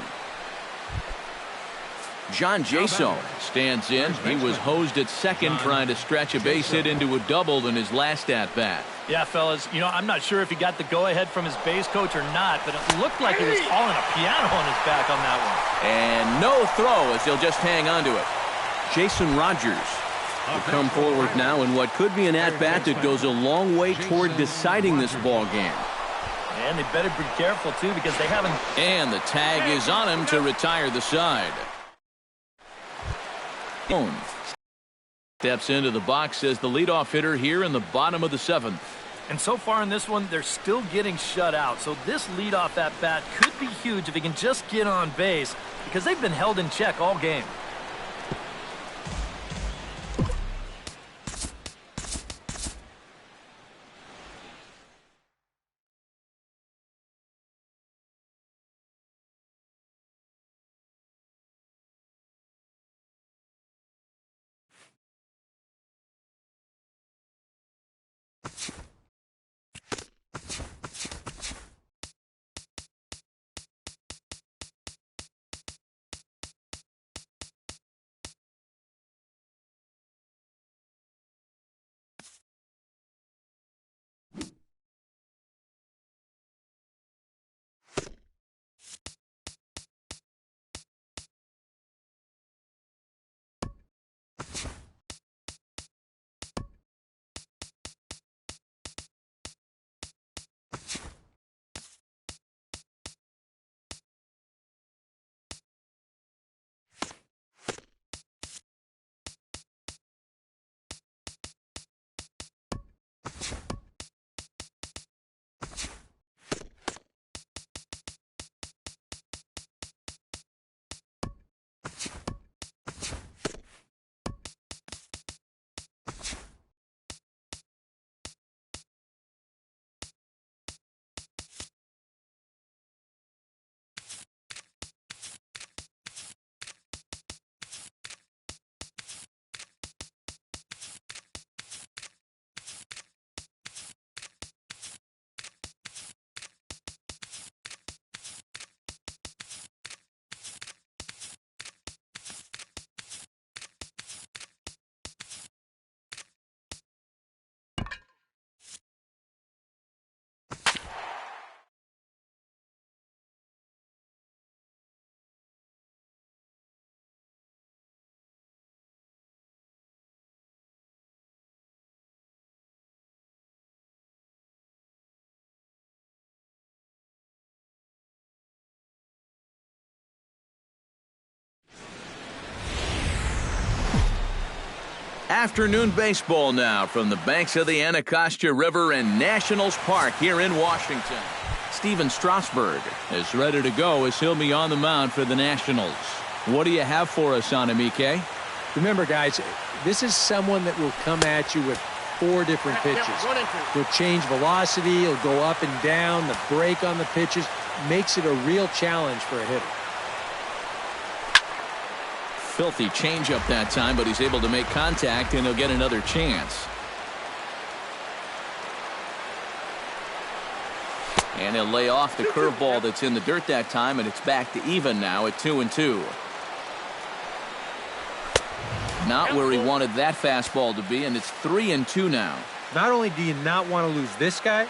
John Jaso stands in. He was hosed at second trying to stretch a base hit into a double in his last at-bat. Yeah, fellas, you know, I'm not sure if he got the go-ahead from his base coach or not, but it looked like he was hauling a piano on his back on that one. And no throw as he'll just hang on to it. Jason Rogers will come forward now in what could be an at-bat that goes a long way toward deciding this ball game. And they better be careful, too, because they haven't... And the tag is on him to retire the side. Steps into the box as the leadoff hitter here in the bottom of the 7th. And so far in this one, they're still getting shut out. So this leadoff at-bat could be huge if he can just get on base, because they've been held in check all game. Afternoon baseball now from the banks of the Anacostia River in Nationals Park here in Washington. Steven Strasburg is ready to go as he'll be on the mound for the Nationals. What do you have for us on him, EK? Remember, guys, this is someone that will come at you with 4 different pitches. He'll change velocity, he'll go up and down, the break on the pitches makes it a real challenge for a hitter. Filthy changeup that time, but he's able to make contact, and he'll get another chance. And he'll lay off the curveball that's in the dirt that time, and it's back to even now at 2-2. Not where he wanted that fastball to be, and it's 3-2 now. Not only do you not want to lose this guy,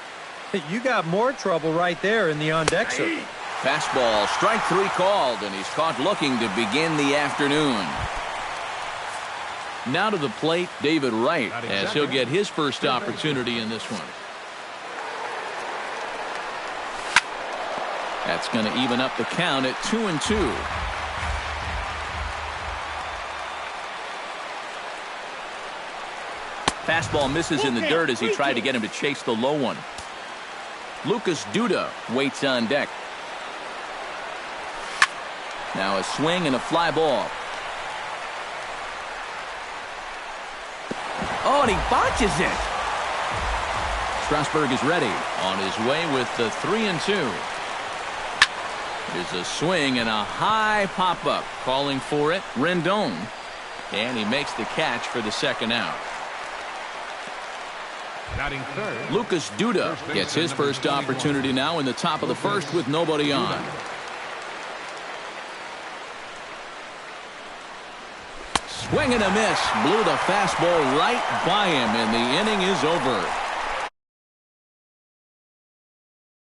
you got more trouble right there in the on-deck circle. Fastball, strike 3 called, and he's caught looking to begin the afternoon. Now to the plate, David Wright, as he'll get his first opportunity in this one. That's going to even up the count at 2-2. Fastball misses in the dirt as he tried to get him to chase the low one. Lucas Duda waits on deck. Now a swing and a fly ball. Oh, and he botches it. Strasburg is ready on his way with the 3-2. There's a swing and a high pop-up. Calling for it, Rendon. And he makes the catch for the second out. Lucas Duda gets his first opportunity now in the top of the first with nobody on. Swing and a miss. Blew the fastball right by him, and the inning is over.